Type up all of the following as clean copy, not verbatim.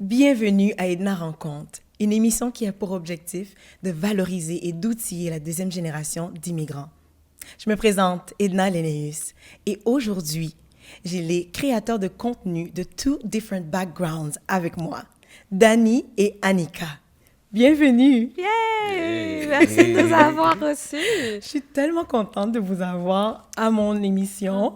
Bienvenue à Edna Rencontre, une émission qui a pour objectif de valoriser et d'outiller la deuxième génération d'immigrants. Je me présente, Edna Lénéus, et aujourd'hui, j'ai les créateurs de contenu de Two Different Backgrounds avec moi, Dani et Annika. Bienvenue! Yay! Merci de nous avoir reçus. Je suis tellement contente de vous avoir à mon émission.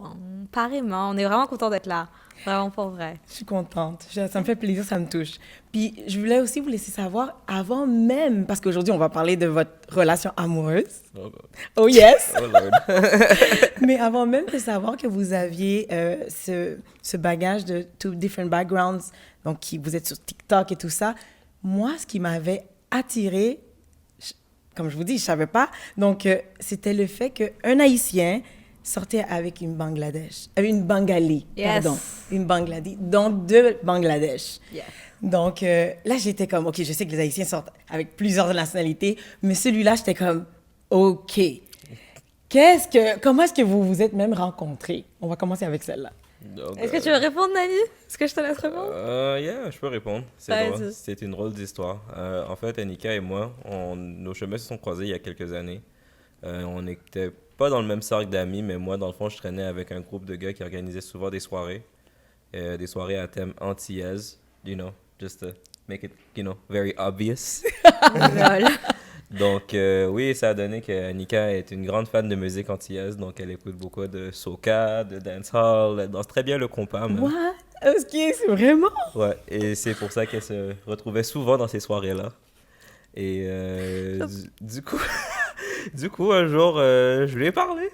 Pareillement, on est vraiment content d'être là. Vraiment pour vrai. Je suis contente. Ça me fait plaisir, ça me touche. Puis, je voulais aussi vous laisser savoir, avant même, parce qu'aujourd'hui, on va parler de votre relation amoureuse. Oh yes! Oh Lord. Mais avant même de savoir que vous aviez ce bagage de Two Different Backgrounds, donc vous êtes sur TikTok et tout ça, moi, ce qui m'avait attirée, comme je vous dis, je savais pas, donc c'était le fait qu'un Haïtien sortait avec une Bengali, Yes. pardon, une Bengali, donc deux Bangladesh. Yes. Donc là, j'étais comme, OK, je sais que les Haïtiens sortent avec plusieurs nationalités, mais celui-là, j'étais comme, OK. Comment est-ce que vous vous êtes même rencontrés? On va commencer avec celle-là. Donc, Est-ce que tu veux répondre, Nani? Est-ce que je te laisse répondre? Yeah, je peux répondre. Vas-y. C'est une drôle d'histoire. En fait, Annika et moi, nos chemins se sont croisés il y a quelques années. On n'était pas dans le même cercle d'amis, mais moi, dans le fond, je traînais avec un groupe de gars qui organisaient souvent des soirées à thème antillaise, just to make it, very obvious. Lol. Donc, oui, ça a donné qu'Annika est une grande fan de musique antillaise, donc elle écoute beaucoup de soca, de dancehall, elle danse très bien le compas, même. What? OK, c'est vraiment? Ouais, et c'est pour ça qu'elle se retrouvait souvent dans ces soirées-là. Et du coup, du coup, un jour, je lui ai parlé.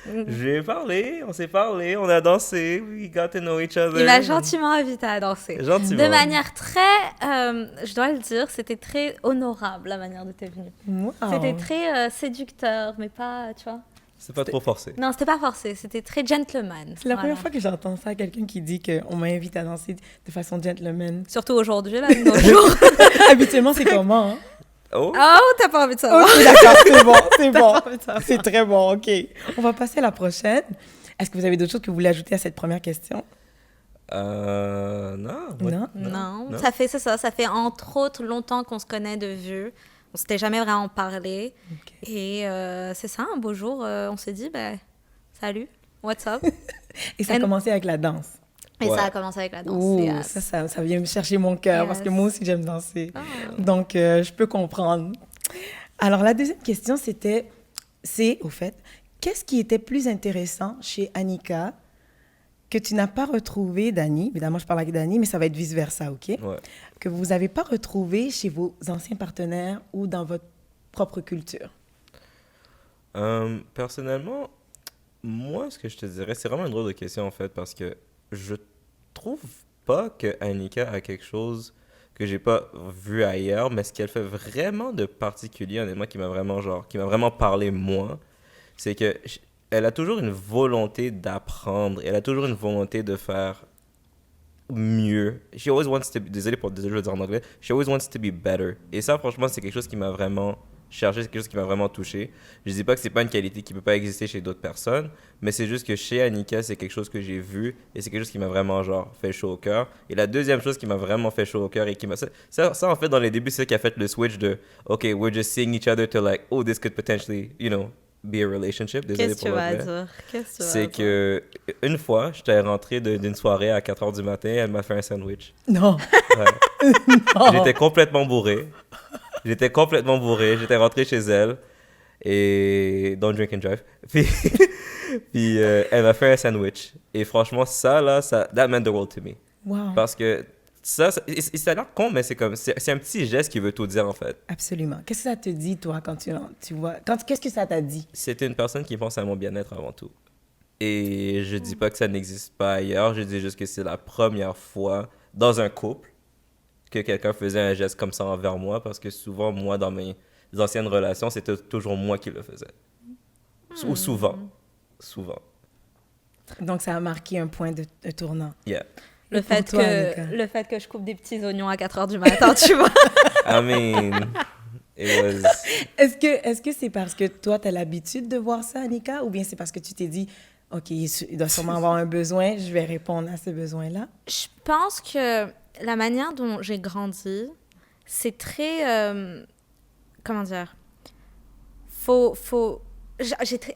Je lui ai parlé, on s'est parlé, on a dansé, we got to know each other. Il m'a gentiment invité à danser. Gentiment. De manière très, je dois le dire, c'était très honorable la manière dont t'es venue. Wow. C'était très séducteur, mais pas, tu vois. C'est pas trop forcé. Non, c'était pas forcé, c'était très gentleman. C'est la Voilà. première fois que j'entends ça, quelqu'un qui dit qu'on m'invite à danser de façon gentleman. Surtout aujourd'hui, là, de nos jours. Habituellement, c'est comment, hein? Oh, Oh, t'as pas envie de savoir. OK, d'accord, c'est bon, c'est T'as bon. pas envie de savoir. C'est très bon, OK. On va passer à la prochaine. Est-ce que vous avez d'autres choses que vous voulez ajouter à cette première question? non. ouais. Non? Non, Non. ça fait entre autres longtemps qu'on se connaît de vue. On s'était jamais vraiment parlé. OK. Et c'est ça, un beau jour, on s'est dit, ben, salut, what's up? Et ça a And- commencé avec la danse. Et Ouais. ça a commencé avec la danse. Ouh, yes. ça vient me chercher mon cœur parce que Yes. moi aussi, j'aime danser. Ah. Donc, je peux comprendre. Alors, la deuxième question, au fait, qu'est-ce qui était plus intéressant chez Annika que tu n'as pas retrouvé, Dani? Évidemment, je parle avec Dani, mais ça va être vice-versa, OK? Ouais. Que vous n'avez pas retrouvé chez vos anciens partenaires ou dans votre propre culture? Personnellement, moi, ce que je te dirais, c'est vraiment une drôle de question en fait, parce que je trouve pas que Annika a quelque chose que j'ai pas vu ailleurs, mais ce qu'elle fait vraiment de particulier, honnêtement, qui m'a vraiment parlé moi, c'est que elle a toujours une volonté d'apprendre, elle a toujours une volonté de faire mieux. She always wants to be, désolé, je le dire en anglais, she always wants to be better. Et ça, franchement, c'est quelque chose qui m'a vraiment cherché, c'est quelque chose qui m'a vraiment touché. Je dis pas que c'est pas une qualité qui peut pas exister chez d'autres personnes, mais c'est juste que chez Annika, c'est quelque chose que j'ai vu et c'est quelque chose qui m'a vraiment fait chaud au cœur. Et la deuxième chose qui m'a vraiment fait chaud au cœur et qui m'a ça en fait dans les débuts, c'est ça qui a fait le switch de OK, we're just seeing each other to like oh this could potentially, be a relationship. Désolé Qu'est-ce que tu pour vas l'anglais. dire? Qu'est-ce que tu vas C'est dire? que une fois, j'étais rentré d'une soirée à 4h du matin, elle m'a fait un sandwich. Non. Ouais. Non. J'étais complètement bourré. J'étais rentré chez elle. Et don't drink and drive. Puis elle m'a fait un sandwich. Et franchement, that meant the world to me. Wow. Parce que ça a l'air con, mais c'est un petit geste qui veut tout dire en fait. Absolument. Qu'est-ce que ça te dit, toi, quand tu vois... Qu'est-ce que ça t'a dit? C'était une personne qui pense à mon bien-être avant tout. Et je dis pas que ça n'existe pas ailleurs, je dis juste que c'est la première fois dans un couple que quelqu'un faisait un geste comme ça envers moi, parce que souvent, moi, dans mes anciennes relations, c'était toujours moi qui le faisais. Ou souvent. Donc, ça a marqué un point de tournant. Yeah. Et pour toi, Annika? Le fait que je coupe des petits oignons à 4h du matin, tu vois. I mean, it was... Est-ce que c'est parce que toi, tu as l'habitude de voir ça, Annika, ou bien c'est parce que tu t'es dit, OK, il doit sûrement avoir un besoin, je vais répondre à ce besoin-là? Je pense que la manière dont j'ai grandi, c'est très... comment dire? En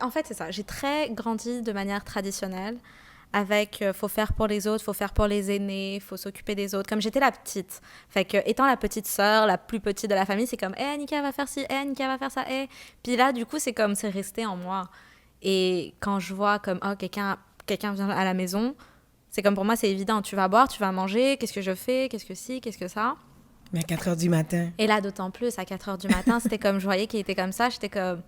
fait, c'est ça. J'ai très grandi de manière traditionnelle avec faut faire pour les autres, faut faire pour les aînés, faut s'occuper des autres. Comme j'étais la petite. Fait que, étant la petite sœur, la plus petite de la famille, c'est comme, Annika va faire ci, Annika va faire ça, Puis là, du coup, c'est comme, c'est resté en moi. Et quand je vois comme, quelqu'un vient à la maison, c'est comme pour moi, c'est évident. Tu vas boire, tu vas manger, qu'est-ce que je fais, qu'est-ce que ci, qu'est-ce que ça. Mais à 4 heures du matin. Et là, d'autant plus, à 4 heures du matin, c'était comme, je voyais qu'il était comme ça, j'étais comme,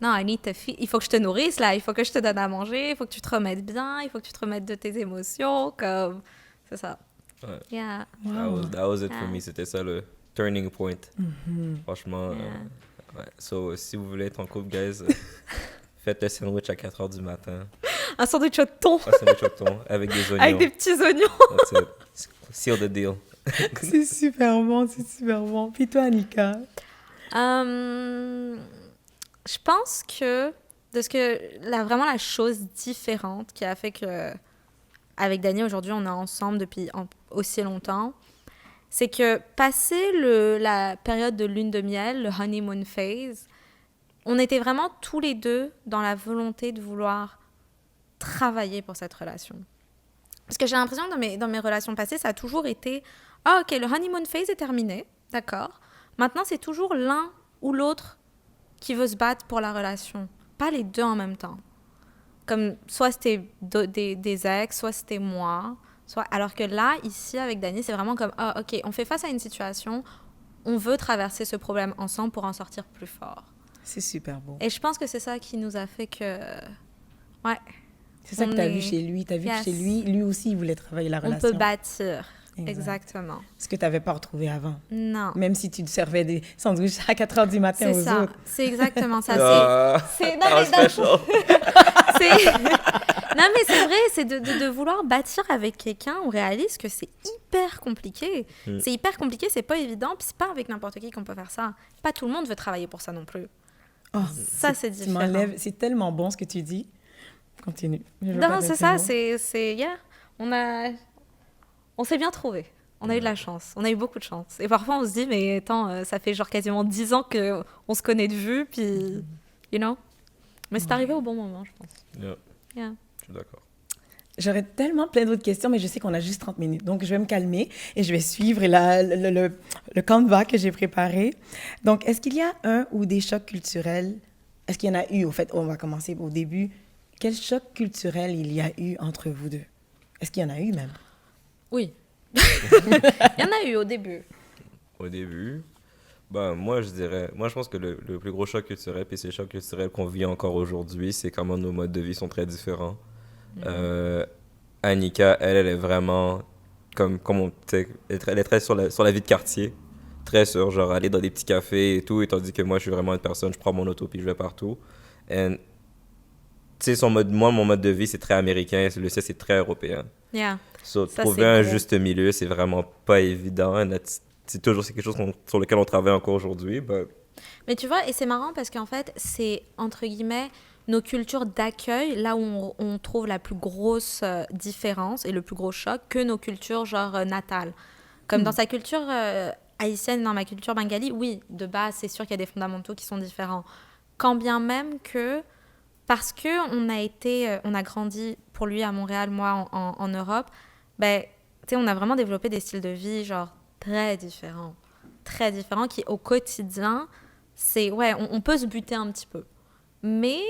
non, I need to feed. Il faut que je te nourrisse, là, il faut que je te donne à manger, il faut que tu te remettes bien, il faut que tu te remettes de tes émotions, comme, c'est ça. Ouais. Yeah. Wow. That was it for Yeah. me. C'était ça le turning point. Mhm. Franchement, Yeah. ouais. So, si vous voulez être en couple, guys, faites le sandwich à 4 heures du matin. Un sandwich au thon, Un sandwich au thon avec des oignons. avec des petits oignons. That's it. Seal the deal. C'est super bon, c'est super bon. Puis toi, Annika? Je pense que vraiment la chose différente qui a fait que avec Dany aujourd'hui on est ensemble depuis aussi longtemps, c'est que passé la période de lune de miel, le honeymoon phase, on était vraiment tous les deux dans la volonté de vouloir travailler pour cette relation. Parce que j'ai l'impression que dans mes relations passées, ça a toujours été « Ah, ok, le honeymoon phase est terminé, d'accord. Maintenant, c'est toujours l'un ou l'autre qui veut se battre pour la relation. Pas les deux en même temps. Comme soit c'était des ex, soit c'était moi. Alors que là, ici, avec Dany, c'est vraiment comme « Ah, ok, on fait face à une situation, on veut traverser ce problème ensemble pour en sortir plus fort. » C'est super beau. Et je pense que c'est ça qui nous a fait que... Ouais. C'est ça que tu as vu chez lui. Tu as vu que chez lui aussi, il voulait travailler la relation. On peut bâtir. Exact. Exactement. Ce que tu n'avais pas retrouvé avant. Non. Même si tu te servais des sandwichs à 4 heures du matin aux autres. C'est exactement ça. C'est... Non, Ah, mais special. non, mais c'est vrai, c'est de vouloir bâtir avec quelqu'un, on réalise que c'est hyper compliqué. C'est hyper compliqué, c'est pas évident, puis c'est pas avec n'importe qui qu'on peut faire ça. Pas tout le monde veut travailler pour ça non plus. Oh, Ça, c'est tu différent. m'enlèves. C'est tellement bon ce que tu dis. Continue. Je veux Non, pas c'est mettre ça, le mot. c'est... Yeah. On s'est bien trouvé. On a eu de la chance. On a eu beaucoup de chance. Et parfois, on se dit, mais attends, ça fait genre quasiment 10 ans qu'on se connaît de vue, puis... You know? Mais c'est arrivé au bon moment, je pense. Yeah, Yeah. je suis d'accord. J'aurais tellement plein d'autres questions, mais je sais qu'on a juste 30 minutes. Donc, je vais me calmer et je vais suivre le canevas que j'ai préparé. Donc, est-ce qu'il y a un ou des chocs culturels? Est-ce qu'il y en a eu, au fait? On va commencer au début. Quel choc culturel il y a eu entre vous deux? Est-ce qu'il y en a eu même? Oui. Il y en a eu au début. Au début, ben, moi, je pense que le plus gros choc culturel, puis c'est le choc culturel qu'on vit encore aujourd'hui, c'est comment nos modes de vie sont très différents. Annika, elle est vraiment, comme on sait, elle est très sur la vie de quartier, très sur, genre, aller dans des petits cafés et tout, et tandis que moi, je suis vraiment une personne, je prends mon auto, puis je vais partout. And, tu sais, mon mode de vie, c'est très américain, le sien, c'est très européen. Yeah. So, Ça, trouver c'est un gros. juste milieu, c'est vraiment pas évident. C'est quelque chose sur lequel on travaille encore aujourd'hui. But... Mais tu vois, et c'est marrant parce qu'en fait, c'est, entre guillemets, nos cultures d'accueil, là où on trouve la plus grosse différence et le plus gros choc, que nos cultures, genre, natales. Comme dans sa culture haïtienne, dans ma culture bengali, oui, de base, c'est sûr qu'il y a des fondamentaux qui sont différents. Quand bien même que... Parce qu'on a grandi, pour lui à Montréal, moi en Europe, ben, tu sais, on a vraiment développé des styles de vie, genre, très différents, qui au quotidien, c'est, ouais, on peut se buter un petit peu. Mais,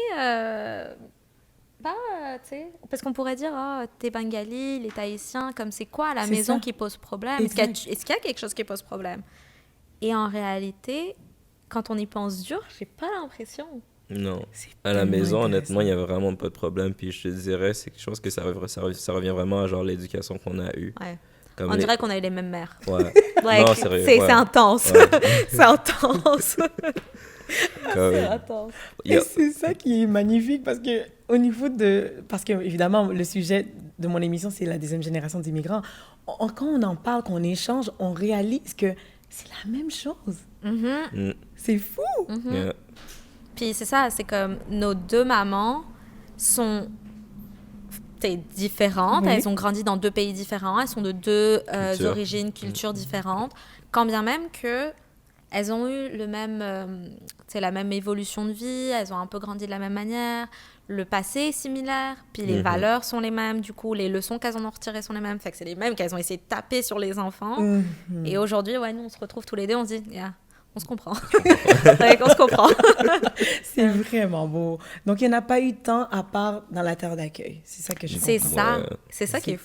tu sais, parce qu'on pourrait dire, oh, t'es bengali, les haïtiens, comme c'est quoi à la C'est maison ça. qui pose problème? Exact. Est-ce qu'il y a quelque chose qui pose problème? Et en réalité, quand on y pense dur, j'ai pas l'impression. Non. C'est À la tellement maison, honnêtement, il n'y intéressant. a vraiment pas de problème. Puis je te dirais, c'est quelque chose que ça revient vraiment à genre l'éducation qu'on a eue. Ouais. Comme On dirait qu'on a eu les mêmes mères. Ouais. Like, Non, sérieux. c'est ouais. intense. Ouais. C'est intense. Comme- C'est intense. il y a- Et c'est ça qui est magnifique parce que au niveau de... Parce que, évidemment, le sujet de mon émission, c'est la deuxième génération d'immigrants. Quand on en parle, qu'on échange, on réalise que c'est la même chose. Mhm. C'est fou! yeah. Puis c'est ça, c'est comme nos deux mamans sont différentes. Oui. Elles ont grandi dans 2 pays différents. Elles sont de 2 Culture. origines, cultures différentes. Quand bien même que elles ont eu le même, la même évolution de vie. Elles ont un peu grandi de la même manière. Le passé est similaire. Puis les valeurs sont les mêmes. Du coup, les leçons qu'elles en ont retirées sont les mêmes. Fait que c'est les mêmes qu'elles ont essayé de taper sur les enfants. Et aujourd'hui, ouais, nous, on se retrouve tous les deux. On se dit, yeah, on se comprend. On se comprend. C'est vraiment beau. Donc, il n'y en a pas eu tant à part dans la terre d'accueil. C'est ça que je C'est comprends. ça. Ouais. C'est ça qui est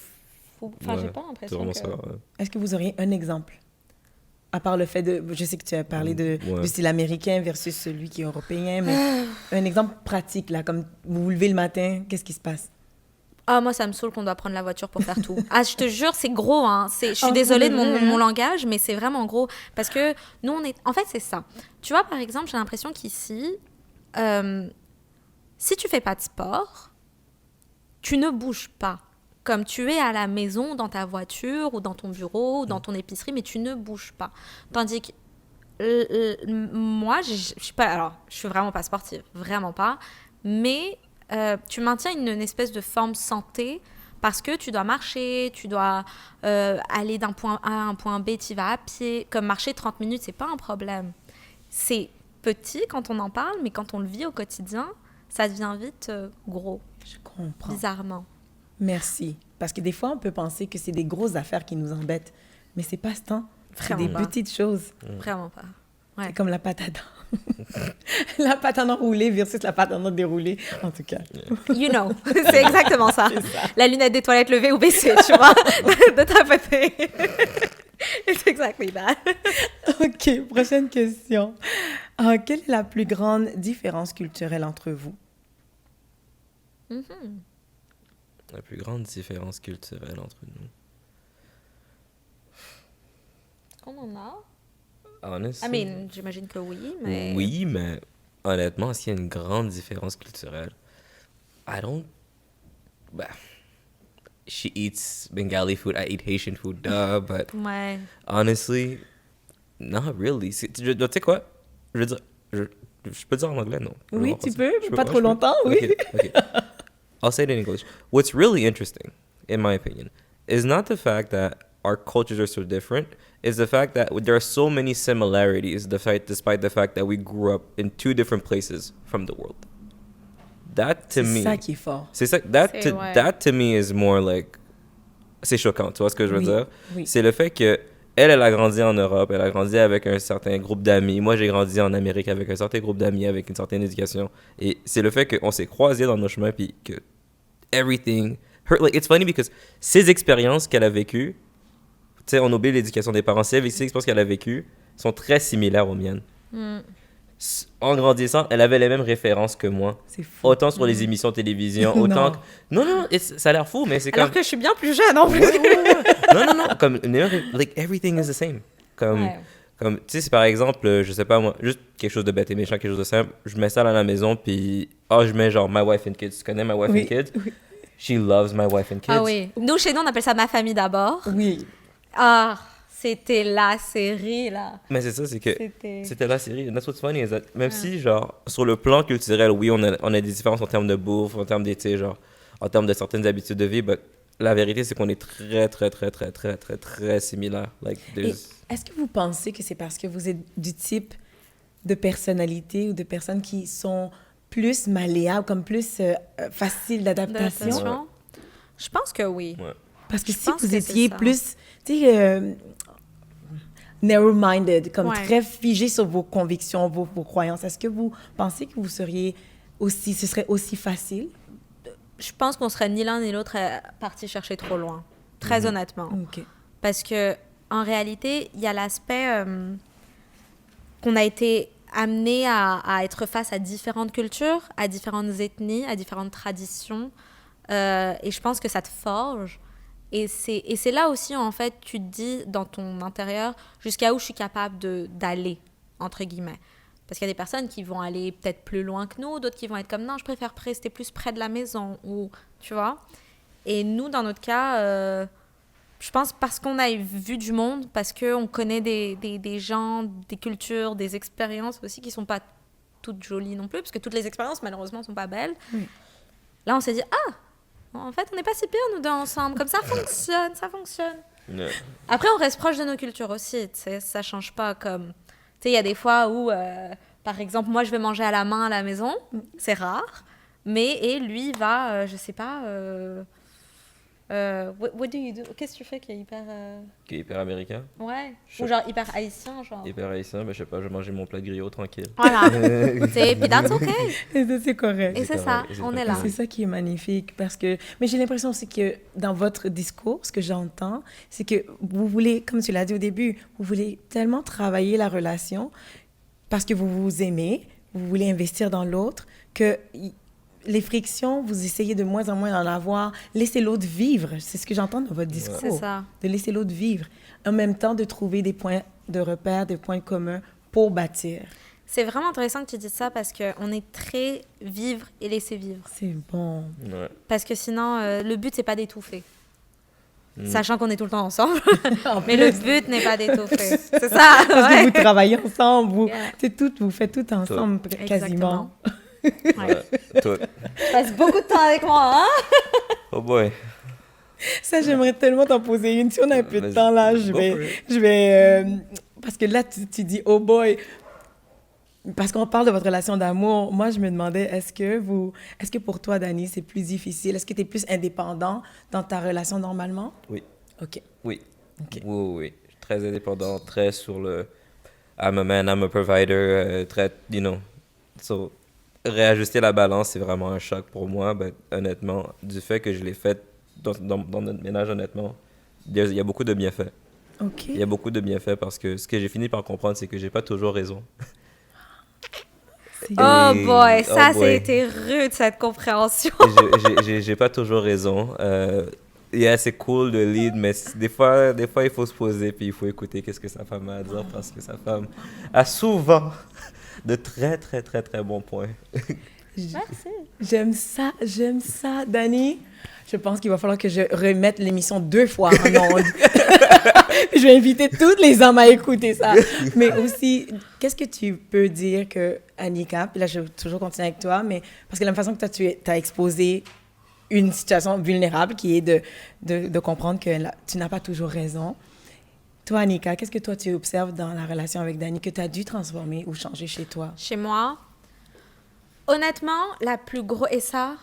fou. Enfin, Ouais, j'ai pas c'est l'impression vraiment que... ça, ouais. Est-ce que vous auriez un exemple? À part le fait de... Je sais que tu as parlé Ouais. du style américain versus celui qui est européen, mais un exemple pratique, là, comme vous vous levez le matin, qu'est-ce qui se passe? Ah, moi, ça me saoule qu'on doit prendre la voiture pour faire tout. Ah, je te jure, c'est gros, hein. Je suis Oh, désolée de c'est vrai, mon hein? langage, mais c'est vraiment gros. Parce que nous, on est... En fait, c'est ça. Tu vois, par exemple, j'ai l'impression qu'ici, si tu fais pas de sport, tu ne bouges pas. Comme tu es à la maison, dans ta voiture, ou dans ton bureau, ou dans ton épicerie, mais tu ne bouges pas. Tandis que moi, je suis pas... Alors, je suis vraiment pas sportive, vraiment pas. Mais tu maintiens une espèce de forme santé parce que tu dois marcher, tu dois aller d'un point A à un point B, tu vas à pied. Comme marcher 30 minutes, c'est pas un problème. C'est petit quand on en parle, mais quand on le vit au quotidien, ça devient vite gros, Je comprends. bizarrement. Merci. Parce que des fois, on peut penser que c'est des grosses affaires qui nous embêtent, mais c'est pas ce temps. C'est Vraiment des pas. petites choses. Vraiment pas. Ouais. C'est comme la pâte à dents. La pâte à dents roulée versus la pâte à dents déroulée, en tout cas. You know, c'est exactement ça. C'est ça. La lunette des toilettes levée ou baissée, tu vois, de tapoter. It's exactly that. OK, prochaine question. Quelle est la plus grande différence culturelle entre vous? La plus grande différence culturelle entre nous. On en a? Honestly, I mean, j'imagine que oui, mais... oui, mais honnêtement, s'il y a une grande différence culturelle, I don't... Bah, she eats Bengali food, I eat Haitian food, duh, but Ouais. honestly, not really. Tu sais quoi? Je veux dire, je peux dire en anglais, non? Je Oui, vais tu voir peux, ça. Je pas ouais, trop je peux. longtemps, oui. Okay. I'll say it in English. What's really interesting, in my opinion, is not the fact that our cultures are so different, is the fact that there are so many similarities, despite the fact that we grew up in 2 different places from the world. That to C'est me, ça qui est fort. c'est ça, C'est- ouais. that to me is more like, c'est choquant, tu vois ce que je veux Oui, dire? oui. C'est le fait que elle a grandi en Europe, elle a grandi avec un certain groupe d'amis. Moi, j'ai grandi en Amérique avec un certain groupe d'amis, avec une certaine éducation. Et c'est le fait qu'on s'est croisés dans nos chemins, puis que everything... like, it's funny because ces expériences qu'elle a vécues, tu sais, on oublie l'éducation des parents, ces expériences qu'elle a vécues sont très similaires aux miennes. En grandissant, elle avait les mêmes références que moi. C'est fou. Autant sur les émissions de télévision, autant Non. que... Non, ça a l'air fou, mais c'est comme... Alors que je suis bien plus jeune en plus. non, comme, like, everything is the same. Comme, Ouais. comme tu sais, c'est par exemple, je sais pas moi, juste quelque chose de bête et méchant, quelque chose de simple, je m'installe à la maison, puis, je mets genre My Wife and Kids. Tu connais My Wife Oui, and Kids? oui. She loves My Wife and Kids. Ah oui. Nous, chez nous, on appelle ça Ma famille d'abord. Oui. Ah, c'était la série, là. Mais c'est ça, c'est que C'était... c'était la série. That's what's funny is that même si, genre, sur le plan culturel, oui, on a des différences en termes de bouffe, en termes de, tu sais, genre, en termes de certaines habitudes de vie, mais la vérité, c'est qu'on est très similaires. Like, Et there's... est-ce que vous pensez que c'est parce que vous êtes du type de personnalité ou de personnes qui sont plus malléables, comme plus faciles d'adaptation? D'adaptation? Je pense que oui. Ouais. Parce que Je si pense vous que c'est étiez ça. plus, tu sais, narrow-minded, comme Ouais. très figé sur vos convictions, vos croyances, est-ce que vous pensez que vous seriez aussi, ce serait aussi facile? Je pense qu'on serait ni l'un ni l'autre parti chercher trop loin. Très honnêtement. OK. Parce que en réalité, il y a l'aspect qu'on a été amené à être face à différentes cultures, à différentes ethnies, à différentes traditions. Et je pense que ça te forge. Et c'est là aussi, en fait, tu te dis dans ton intérieur jusqu'à où je suis capable d'aller, entre guillemets. Parce qu'il y a des personnes qui vont aller peut-être plus loin que nous, d'autres qui vont être comme non, je préfère rester plus près de la maison, ou tu vois. Et nous, dans notre cas, je pense parce qu'on a vu du monde, parce qu'on connaît des gens, des cultures, des expériences aussi qui sont pas toutes jolies non plus, parce que toutes les expériences, malheureusement, sont pas belles. Oui. Là, on s'est dit, ah, En fait, on n'est pas si pire, nous deux ensemble. Comme ça fonctionne, ça fonctionne. Ouais. Après, on reste proche de nos cultures aussi, tu sais, ça change pas comme... Tu sais, il y a des fois où, par exemple, moi, je vais manger à la main à la maison, c'est rare, et lui va, je sais pas... what do you do? Qu'est-ce que tu fais qui est hyper... Qui est hyper américain. Ouais, ou genre hyper haïtien, genre... Hyper haïtien, je sais pas, je vais manger mon plat de griot tranquille. Voilà, tu sais, puis that's okay. Et ça, c'est correct. Et c'est ça, on est là. C'est ça qui est magnifique parce que... Mais j'ai l'impression aussi que dans votre discours, ce que j'entends, c'est que vous voulez, comme tu l'as dit au début, vous voulez tellement travailler la relation parce que vous vous aimez, vous voulez investir dans l'autre, que les frictions, vous essayez de moins en moins d'en avoir. Laissez l'autre vivre. C'est ce que j'entends dans votre discours. C'est ça. De laisser l'autre vivre. En même temps, de trouver des points de repère, des points communs pour bâtir. C'est vraiment intéressant que tu dises ça parce qu'on est très vivre et laisser vivre. C'est bon. Ouais. Parce que sinon, le but, c'est pas d'étouffer. Sachant qu'on est tout le temps ensemble. En Mais plus, le but n'est pas d'étouffer. C'est ça. parce ouais. que vous travaillez ensemble, Yeah. vous faites tout ensemble, quasiment. Exactement. Ouais. Toi. Tu passes beaucoup de temps avec moi, hein? Oh boy. Ça, j'aimerais tellement t'en poser une. Si on a un peu de Vas-y. temps, là, Go for it. je vais parce que là, tu dis « oh boy ». Parce qu'on parle de votre relation d'amour, moi, je me demandais, est-ce que pour toi, Dani, c'est plus difficile? Est-ce que tu es plus indépendant dans ta relation normalement? Oui. OK. Oui. OK. Oui. Je suis très indépendant, très sur le I'm a man, I'm a provider, très, you know. So, réajuster la balance, c'est vraiment un choc pour moi. Ben, honnêtement, du fait que je l'ai fait dans notre ménage, honnêtement, il y a beaucoup de bienfaits. OK. Il y a beaucoup de bienfaits parce que ce que j'ai fini par comprendre, c'est que j'ai pas toujours raison. C'est- Oh boy, ça, Oh boy. c'était rude, cette compréhension. J'ai pas toujours raison. Yeah, c'est cool de lead, mais des fois, il faut se poser puis il faut écouter qu'est-ce que sa femme a à dire parce que sa femme a souvent de très, très, très, très bons points. Merci. J'aime ça, Dani. Je pense qu'il va falloir que je remette l'émission 2 fois en ondes. Je vais inviter toutes les hommes à écouter ça. Mais aussi, qu'est-ce que tu peux dire que Annika, puis là, je vais toujours continuer avec toi, mais parce que la même façon que toi, tu as exposé une situation vulnérable qui est de comprendre que tu n'as pas toujours raison. Toi, Annika, qu'est-ce que toi, tu observes dans la relation avec Dani que tu as dû transformer ou changer chez toi? Chez moi, honnêtement, la plus grosse... Et ça,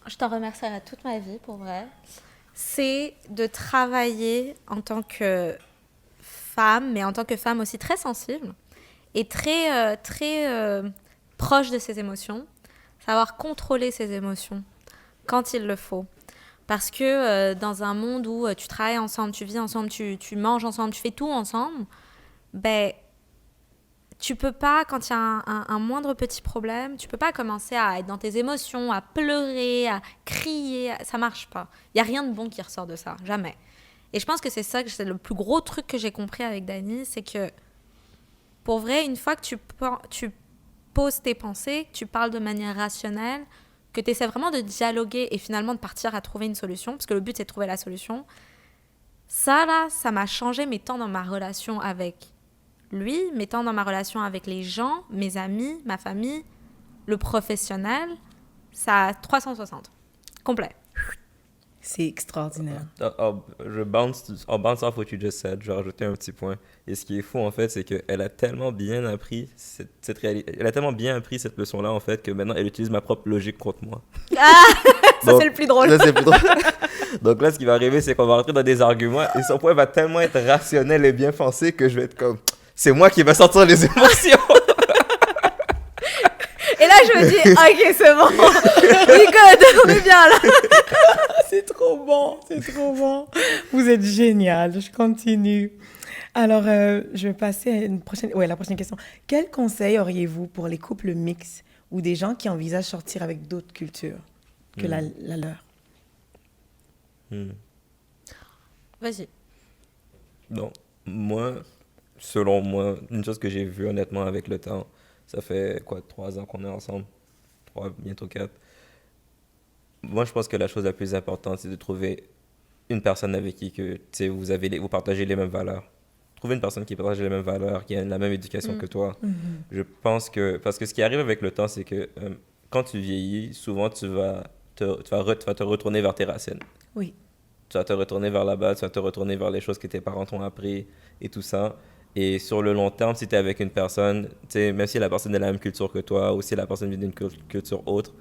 je t'en remercierai toute ma vie, pour vrai. C'est de travailler en tant que femme, mais en tant que femme aussi très sensible et très proche de ses émotions. Savoir contrôler ses émotions quand il le faut. Parce que dans un monde où tu travailles ensemble, tu vis ensemble, tu manges ensemble, tu fais tout ensemble, ben... Tu peux pas, quand il y a un moindre petit problème, tu peux pas commencer à être dans tes émotions, à pleurer, à crier. Ça marche pas. Il y a rien de bon qui ressort de ça, jamais. Et je pense que c'est le plus gros truc que j'ai compris avec Dani, c'est que pour vrai, une fois que tu poses tes pensées, que tu parles de manière rationnelle, que tu essaies vraiment de dialoguer et finalement de partir à trouver une solution, parce que le but c'est de trouver la solution, ça là, ça m'a changé mes temps dans ma relation avec lui, mettant dans ma relation avec les gens, mes amis, ma famille, le professionnel, ça a 360. Complet. C'est extraordinaire. Je bounce off what you just said. Je vais rajouter un petit point. Et ce qui est fou, en fait, c'est qu'elle a tellement bien appris cette réalité. Elle a tellement bien appris cette leçon-là, en fait, que maintenant, elle utilise ma propre logique contre moi. Ah, ça Donc, c'est le plus drôle. Ça, c'est plus drôle. Donc là, ce qui va arriver, c'est qu'on va rentrer dans des arguments et son point va tellement être rationnel et bien pensé que je vais être comme... C'est moi qui vais sortir les émotions. Et là, je me dis, ok, c'est bon. We good, on est bien là. C'est trop bon, c'est trop bon. Vous êtes génial, je continue. Alors, je vais passer à la prochaine question. Quel conseil auriez-vous pour les couples mixtes ou des gens qui envisagent sortir avec d'autres cultures que la leur? Vas-y. Donc, selon moi, une chose que j'ai vue honnêtement avec le temps, ça fait 3 ans qu'on est ensemble, 3, bientôt 4. Moi, je pense que la chose la plus importante, c'est de trouver une personne avec qui vous partagez les mêmes valeurs. Trouver une personne qui partage les mêmes valeurs, qui a la même éducation que toi. Je pense que... Parce que ce qui arrive avec le temps, c'est que quand tu vieillis, souvent tu vas tu vas te retourner vers tes racines. Oui. Tu vas te retourner vers là-bas, tu vas te retourner vers les choses que tes parents t'ont appris et tout ça. Et sur le long terme, si tu es avec une personne, tu sais, même si la personne est de la même culture que toi ou si la personne vient d'une culture autre,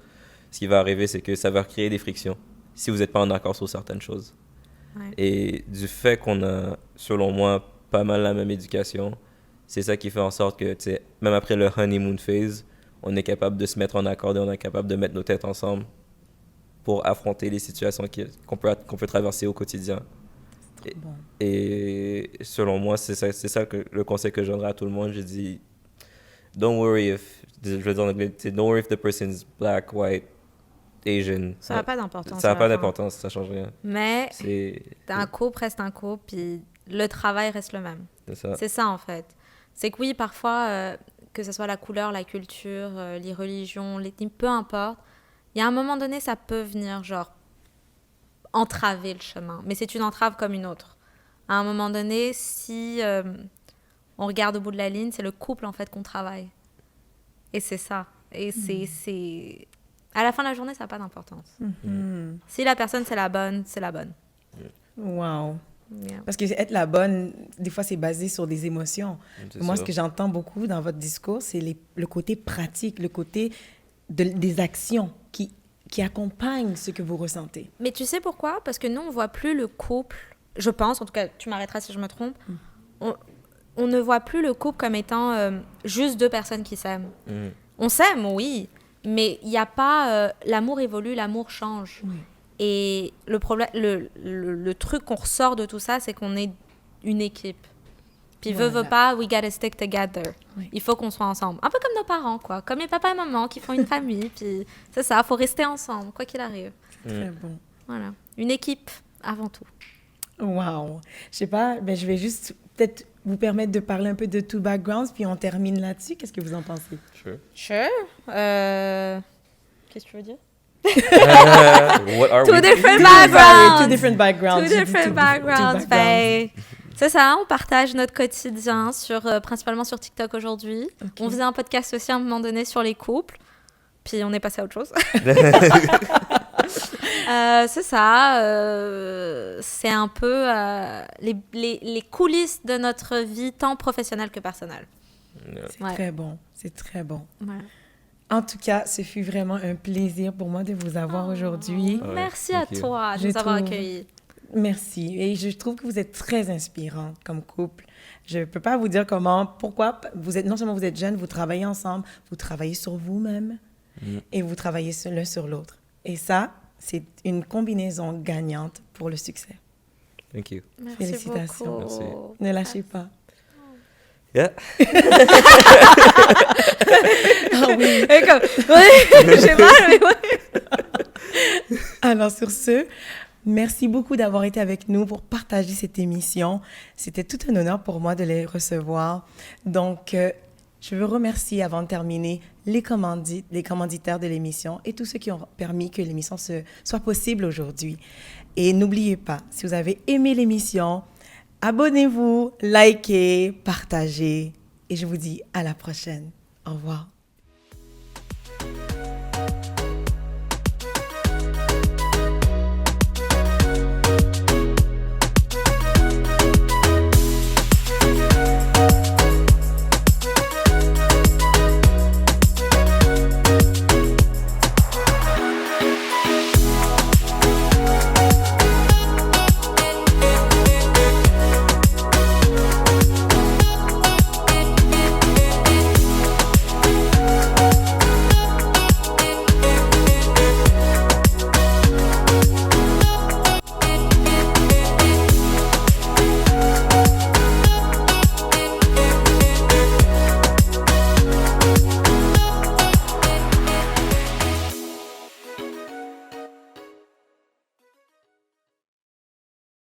ce qui va arriver, c'est que ça va créer des frictions si vous n'êtes pas en accord sur certaines choses. Ouais. Et du fait qu'on a, selon moi, pas mal la même éducation, c'est ça qui fait en sorte que, tu sais, même après le honeymoon phase, on est capable de se mettre en accord et on est capable de mettre nos têtes ensemble pour affronter les situations qu'on peut traverser au quotidien. Bon. Et selon moi, c'est ça le conseil que je donnerais à tout le monde. Je dis, don't worry if, je veux dire en anglais, don't worry if the person's black, white, Asian. Ça n'a pas d'importance. Ça n'a à pas la fin. d'importance, ça change rien. Mais C'est un couple reste un couple, puis le travail reste le même. ça. C'est ça, en fait. C'est que oui, parfois, que ce soit la couleur, la culture, les religions, l'ethnie, peu importe, il y a un moment donné, ça peut venir, genre, entraver le chemin. Mais c'est une entrave comme une autre. À un moment donné, si on regarde au bout de la ligne, c'est le couple, en fait, qu'on travaille. Et c'est ça. Et c'est... À la fin de la journée, ça n'a pas d'importance. Si la personne, c'est la bonne, c'est la bonne. Wow. Yeah. Parce que être la bonne, des fois, c'est basé sur des émotions. C'est Moi, ça. ce que j'entends beaucoup dans votre discours, c'est le côté pratique, le côté des actions qui accompagnent ce que vous ressentez. Mais tu sais pourquoi? Parce que nous, on voit plus le couple, je pense, en tout cas, tu m'arrêteras si je me trompe, on ne voit plus le couple comme étant juste deux personnes qui s'aiment. On s'aime, oui, mais il n'y a pas... l'amour évolue, l'amour change. Oui. Et le problème, le truc qu'on ressort de tout ça, c'est qu'on est une équipe. Puis veut Voilà. pas, we gotta stick together. Oui. Il faut qu'on soit ensemble. Un peu comme nos parents, quoi. Comme les papas et mamans qui font une famille. Puis c'est ça, il faut rester ensemble, quoi qu'il arrive. Très bon. Voilà. Une équipe, avant tout. Wow. Je sais pas, ben, je vais juste peut-être vous permettre de parler un peu de Two Backgrounds, puis on termine là-dessus. Qu'est-ce que vous en pensez? Sure. Sure. Qu'est-ce que tu veux dire? What are Two we? different Sorry, backgrounds. two different backgrounds. Two J'ai dit different backgrounds. backgrounds. Ben, c'est ça, on partage notre quotidien principalement sur TikTok aujourd'hui. Ok. On faisait un podcast aussi à un moment donné sur les couples. Puis on est passé à autre chose. C'est ça. C'est un peu les coulisses de notre vie, tant professionnelle que personnelle. C'est Ouais. très bon. C'est très bon. Voilà. En tout cas, ce fut vraiment un plaisir pour moi de vous avoir aujourd'hui. Ouais, Merci à thank you. toi de Je nous avoir trouve- accueillis. Merci. Et je trouve que vous êtes très inspirante comme couple. Je ne peux pas vous dire pourquoi. Non seulement vous êtes jeunes, vous travaillez ensemble, vous travaillez sur vous-même et vous travaillez l'un sur l'autre. Et ça, c'est une combinaison gagnante pour le succès. Thank you. Merci Félicitations. beaucoup. Merci. Ne lâchez pas. Yeah. Ah oui. Et comme, ouais, j'ai mal, mais ouais. Alors, sur ce, merci beaucoup d'avoir été avec nous pour partager cette émission. C'était tout un honneur pour moi de les recevoir. Donc, je veux remercier, avant de terminer, les commanditaires de l'émission et tous ceux qui ont permis que l'émission soit possible aujourd'hui. Et n'oubliez pas, si vous avez aimé l'émission, abonnez-vous, likez, partagez. Et je vous dis à la prochaine. Au revoir.